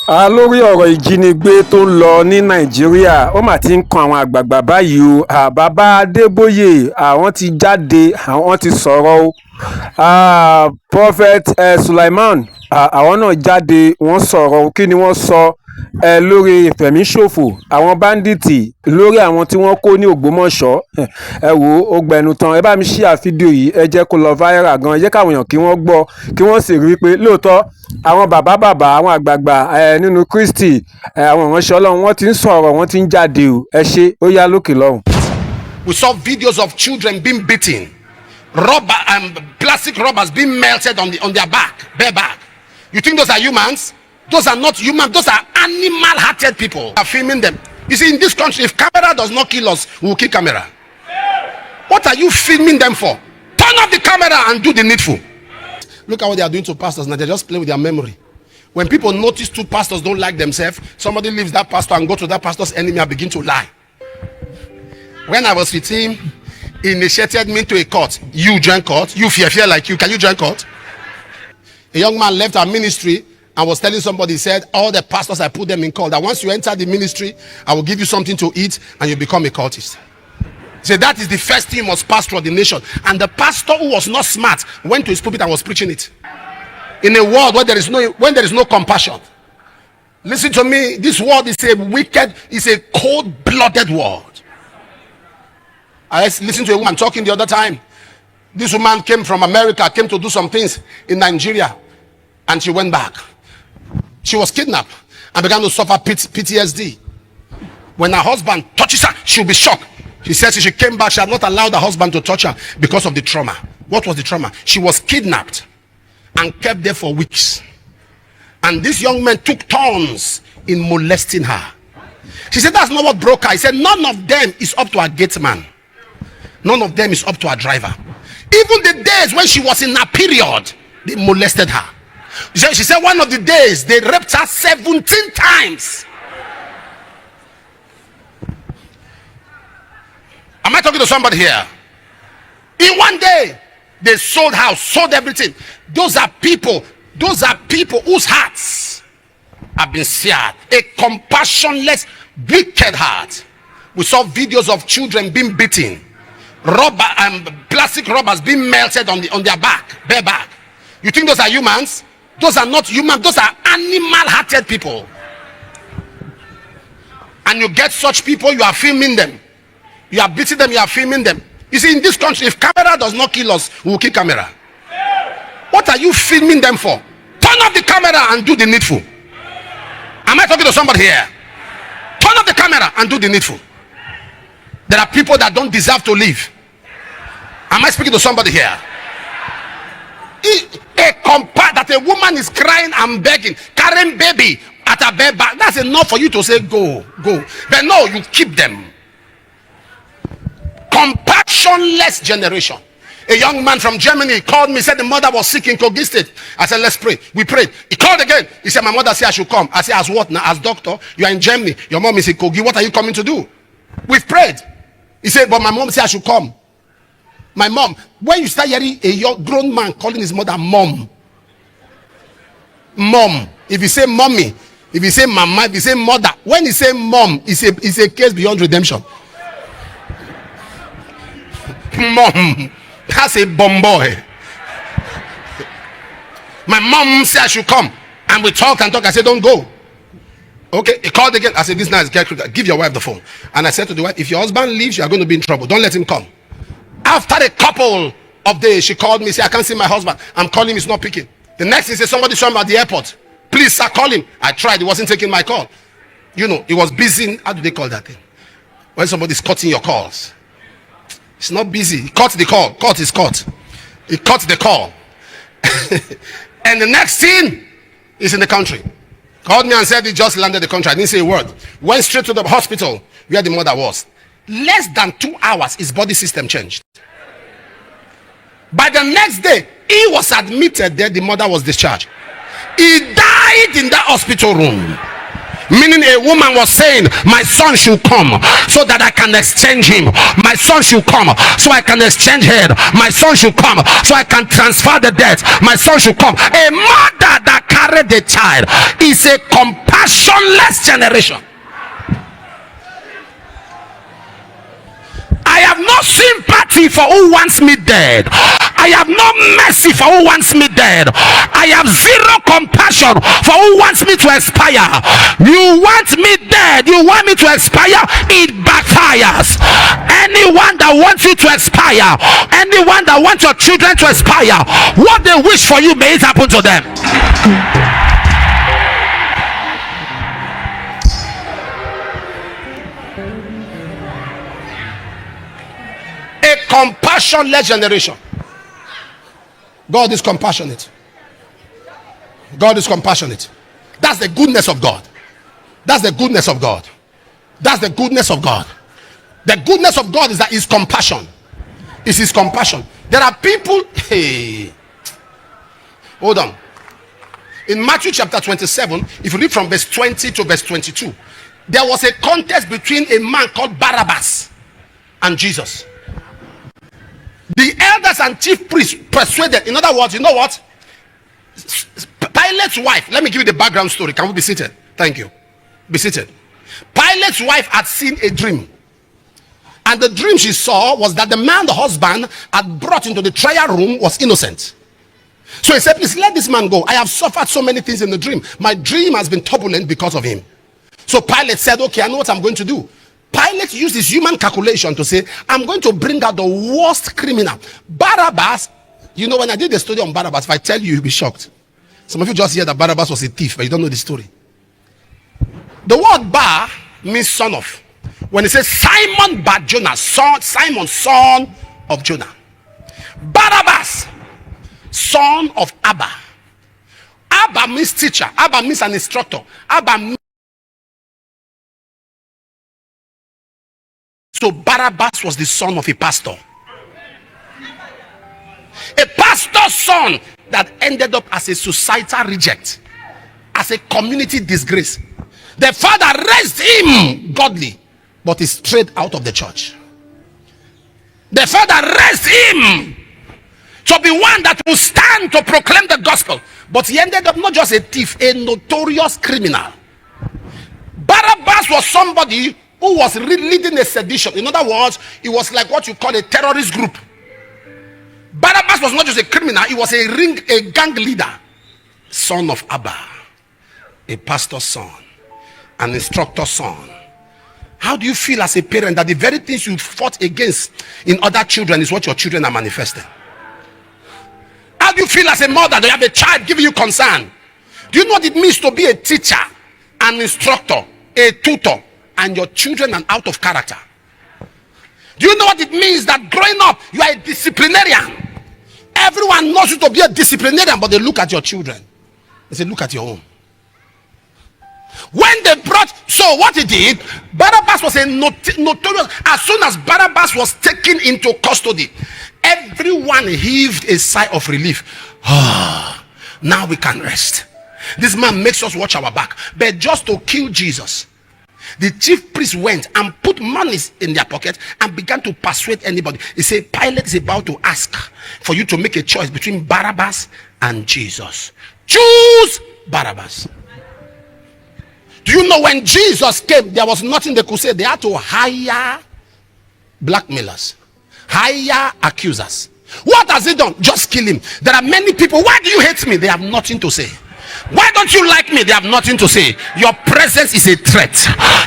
Lórí ọ̀rọ̀ ìjínigbé tó ń lọ ní Nàìjíríà, ó mà ti ń kan àwọn àgbààgbà báyìí o. Bàbá Adeboye, wọ́n ti jáde, wọ́n ti sọ̀rọ̀ o. Prophet Sulaimon, àwọn náà jáde, wọ́n sọ̀rọ̀ o. Kí ni wọ́n sọ lórí ìfẹ̀míṣòfò àwọn bandit lórí àwọn tí wọ́n kó ní Ògbómọ̀ṣọ́? Ẹ wò ó, o-gbanu-tan. Ẹ bá mi share fídíò yìí, ẹ jẹ́ kó lọ viral gan. Ẹ jẹ́ káwọn èèyàn kí wọ́n gbọ́, kí wọ́n sì rí i pé lóòótọ́ àwọn bàbá àwọn àgbààgbà nínú Kristi, àwọn ìránṣẹ́ Ọlọ́run, wọ́n ti ń sọ̀rọ̀, wọ́n ti ń jáde o. Ẹ ṣé, ó yá lókè lọ́hùn. We saw videos of children being beaten, plastic rubbers being melted on their back, bare back. You think those are humans? Those are not human. Those are animal-hearted people. Are filming them. You see, in this country, if camera does not kill us, we will kill camera. What are you filming them for? Turn off the camera and do the needful. Look at what they are doing to pastors now. They just play with their memory. When people notice two pastors don't like themselves, somebody leaves that pastor and go to that pastor's enemy and begin to lie. When I was with him, he initiated me to a court. You join court. You fear like you. Can you join court? A young man left our ministry and was telling somebody, he said, all the pastors, I put them in cult, that once you enter the ministry, I will give you something to eat and you become a cultist. He said that is the first thing you must pass through ordination. And the pastor who was not smart went to his pulpit and was preaching it. In a world where there is no compassion. Listen to me, this world is a wicked, is a cold-blooded world. I listened to a woman talking the other time. This woman came from America, came to do some things in Nigeria, and she went back. She was kidnapped and began to suffer PTSD. When her husband touches her, she'll be shocked. She says she came back, she had not allowed her husband to touch her because of the trauma. What was the trauma? She was kidnapped and kept there for weeks. And this young man took turns in molesting her. She said that's not what broke her. He said none of them is up to a gate man. None of them is up to a driver. Even the days when she was in her period, they molested her. She said one of the days they raped her 17 times. Am I talking to somebody here? In one day, they sold house, sold everything. Those are people whose hearts have been seared. A compassionless, wicked heart. We saw videos of children being beaten, plastic rubbers being melted on their back, bare back. You think those are humans? Those are not human. Those are animal-hearted people. And you get such people, you are filming them. You are beating them, you are filming them. You see, in this country, if camera does not kill us, we will kill camera. What are you filming them for? Turn off the camera and do the needful. Am I talking to somebody here? Turn off the camera and do the needful. There are people that don't deserve to live. Am I speaking to somebody here? That a woman is crying and begging, carrying baby at her bed back, that's enough for you to say go. But no, you keep them. Compassionless generation. A young man from Germany called me, said the mother was sick in Kogi State. I said, let's pray. We prayed. He called again. He said, my mother said I should come. I said, as what now? As doctor? You are in Germany. Your mom is in Kogi. What are you coming to do? We've prayed. He said, but my mom said I should come. My mom. When you start hearing a young grown man calling his mother mom. Mom. If you say mommy, if you say mama, if you say mother, when you say mom, it's a case beyond redemption. Mom, that's a bomb boy. My mom said I should come, and we talk. I said, don't go. Okay, he called again. I said, this night is get critical. Give your wife the phone. And I said to the wife, if your husband leaves, you are going to be in trouble. Don't let him come. After a couple of days, she called me, said, I can't see my husband. I'm calling him, he's not picking. The next thing, said, somebody saw him at the airport. Please, sir, call him. I tried, he wasn't taking my call. You know, he was busy. How do they call that thing? When somebody's cutting your calls. It's not busy. He cut the call. Cut is cut. He cut the call. And the next thing is in the country. Called me and said he just landed the country. I didn't say a word. Went straight to the hospital where the mother was. Less than 2 hours, his body system changed. By the next day, he was admitted there. The mother was discharged. He died in that hospital room. Meaning a woman was saying, my son should come so that I can exchange him. My son should come so I can exchange head. My son should come so I can transfer the debt. My son should come. A mother that carried the child is a compassionless generation. I have no sympathy for who wants me dead. I have no mercy for who wants me dead. I have zero compassion for who wants me to expire. You want me dead, you want me to expire, it backfires. Anyone that wants you to expire, anyone that wants your children to expire, what they wish for you, may it happen to them. A compassionless generation. God is compassionate. God is compassionate. That's the goodness of God. That's the goodness of God. That's the goodness of God. The goodness of God is that His compassion. It's His compassion. There are people. Hey, hold on. In Matthew chapter 27, if you read from verse 20 to verse 22, there was a contest between a man called Barabbas and Jesus. The elders and chief priests persuaded. In other words, you know what? Pilate's wife. Let me give you the background story. Can we be seated? Thank you. Be seated. Pilate's wife had seen a dream. And the dream she saw was that the man, the husband, had brought into the trial room was innocent. So he said, please let this man go. I have suffered so many things in the dream. My dream has been turbulent because of him. So Pilate said, okay, I know what I'm going to do. Pilate used his human calculation to say, I'm going to bring out the worst criminal. Barabbas, you know, when I did the story on Barabbas, if I tell you, you'll be shocked. Some of you just hear that Barabbas was a thief, but you don't know the story. The word Bar means son of. When it says Simon Bar Jonah, Simon, son of Jonah. Barabbas, son of Abba. Abba means teacher. Abba means an instructor. Abba means. So Barabbas was the son of a pastor. A pastor's son that ended up as a societal reject, as a community disgrace. The father raised him godly, but he strayed out of the church. The father raised him to be one that will stand to proclaim the gospel, but he ended up not just a thief, a notorious criminal. Barabbas was somebody who was leading a sedition. In other words, it was like what you call a terrorist group. Barabbas was not just a criminal, he was a gang leader. Son of Abba, a pastor's son, an instructor's son. How do you feel as a parent that the very things you fought against in other children is what your children are manifesting? How do you feel as a mother that you have a child giving you concern? Do you know what it means to be a teacher, an instructor, a tutor, and your children are out of character? Do you know what it means that growing up you are a disciplinarian? Everyone knows you to be a disciplinarian, but they look at your children. They say, look at your own. When they brought, so what he did, Barabbas was a notorious. As soon as Barabbas was taken into custody, everyone heaved a sigh of relief. Now we can rest. This man makes us watch our back. But just to kill Jesus, the chief priest went and put money in their pocket and began to persuade anybody. He said, Pilate is about to ask for you to make a choice between Barabbas and Jesus. Choose Barabbas. Do you know when Jesus came, there was nothing they could say. They had to hire blackmailers, hire accusers. What has he done? Just kill him. There are many people. Why do you hate me? They have nothing to say. Why don't you like me? They have nothing to say. Your presence is a threat.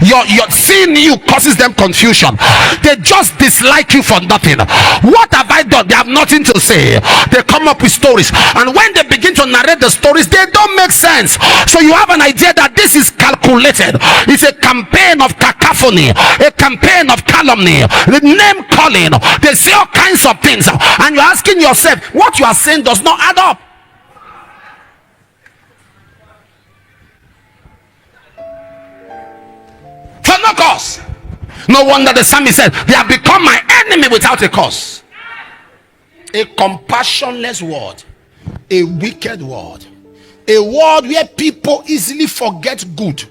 Your seeing you causes them confusion. They just dislike you for nothing. What have I done? They have nothing to say. They come up with stories, and when they begin to narrate the stories, they don't make sense. So you have an idea that this is calculated. It's a campaign of cacophony, a campaign of calumny, the name calling. They say all kinds of things, and you're asking yourself, what you are saying does not add up. For no cause. No wonder the psalmist said, they have become my enemy without a cause. A compassionless word, a wicked word, a word where people easily forget good.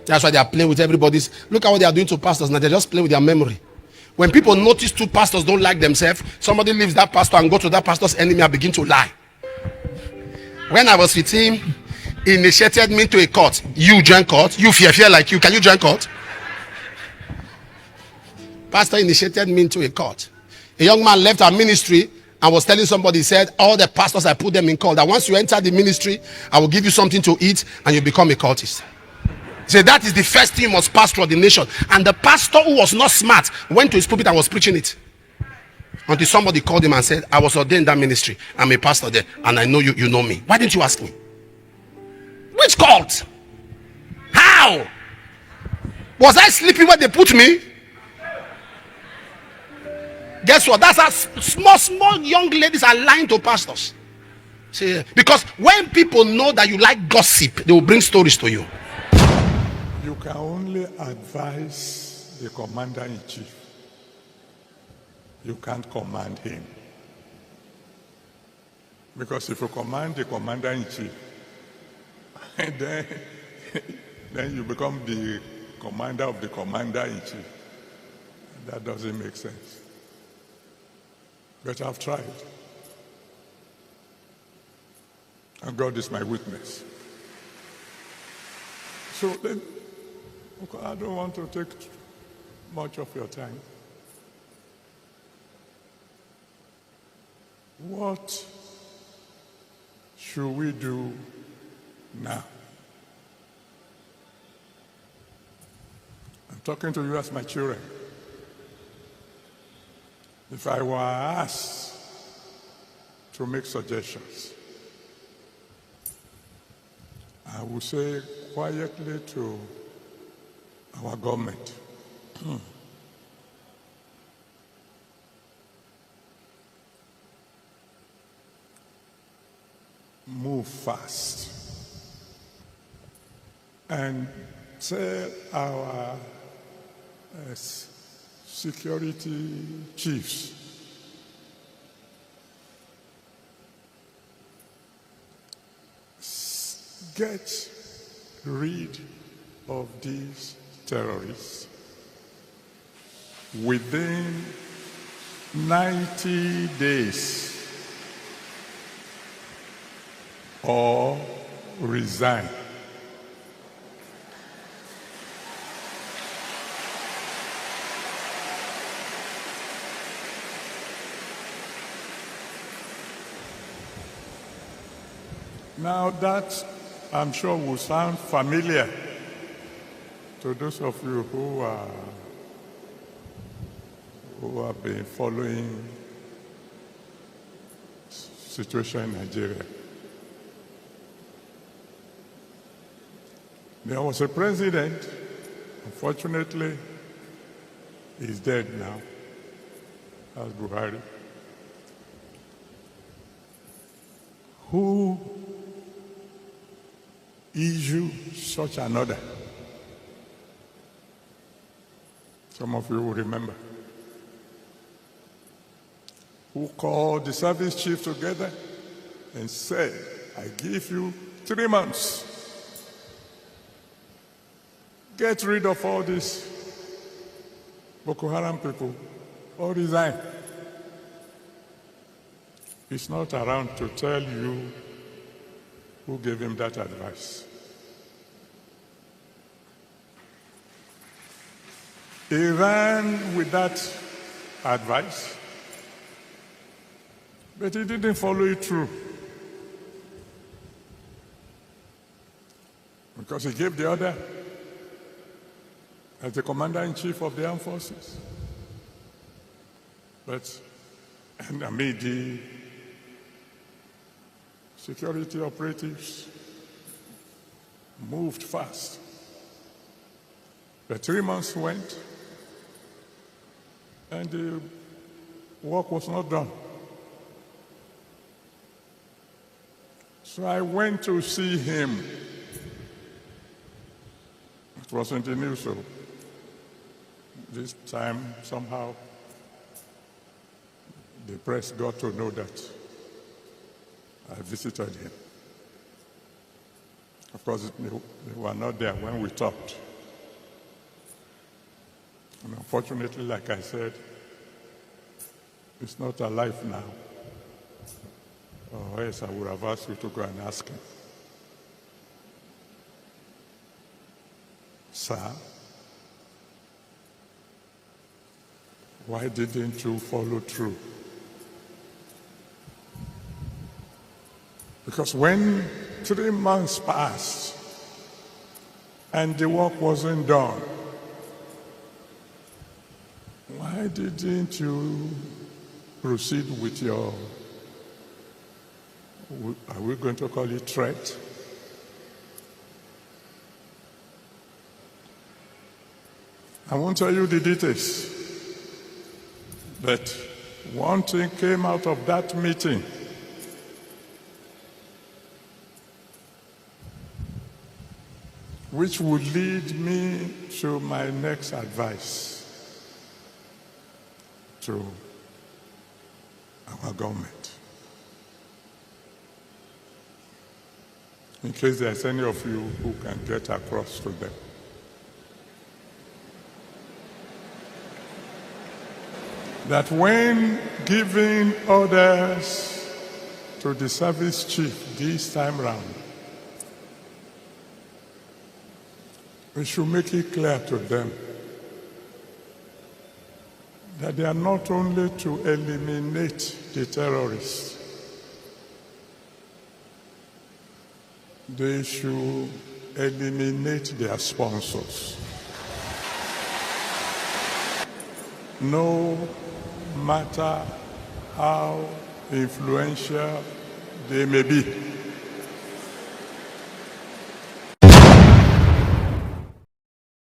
That's why they are playing with everybody's. Look at what they are doing to pastors now. They're just playing with their memory. When people notice two pastors don't like themselves, somebody leaves that pastor and go to that pastor's enemy and begin to lie. When I was with him, he initiated me to a court. You join court? You fear like you. Can you join court? Pastor initiated me into a court. A young man left our ministry and was telling somebody, he said, all the pastors, I put them in court. That once you enter the ministry, I will give you something to eat and you become a cultist. He said, that is the first thing you must pass through ordination. And the pastor, who was not smart, went to his pulpit and was preaching it. Until somebody called him and said, I was ordained in that ministry. I'm a pastor there and I know you know me. Why didn't you ask me? Which cult? How? Was I sleeping where they put me? Guess what? That's how small young ladies are lying to pastors. See, because when people know that you like gossip, they will bring stories to you. You can only advise the commander-in-chief. You can't command him. Because if you command the commander-in-chief, then you become the commander of the commander-in-chief. That doesn't make sense. But I've tried. And God is my witness. So then, I don't want to take much of your time. What should we do now? I'm talking to you as my children. If I were asked to make suggestions, I would say quietly to our government, move fast and tell our security chiefs get rid of these terrorists within 90 days or resign. Now that, I'm sure, will sound familiar to those of you who have been following the situation in Nigeria. There was a president, unfortunately, he's dead now, that's Buhari, who issued such an order. Some of you will remember. Who called the service chief together and said, I give you 3 months. Get rid of all these Boko Haram people or resign. He's not around to tell you who gave him that advice. He ran with that advice, but he didn't follow it through. Because he gave the order as the commander-in-chief of the armed forces. But, the security operatives moved fast. The 3 months went, and the work was not done. So I went to see him. It was in the news, so this time somehow the press got to know that I visited him. Of course, they were not there when we talked. And unfortunately, like I said, it's not alive now. Or else I would have asked you to go and ask him. Sir, why didn't you follow through? Because when 3 months passed and the work wasn't done, why didn't you proceed with your, are we going to call it threat? I won't tell you the details, but one thing came out of that meeting. Which would lead me to my next advice to our government. In case there's any of you who can get across to them. That when giving orders to the service chief this time round, we should make it clear to them that they are not only to eliminate the terrorists, they should eliminate their sponsors. No matter how influential they may be.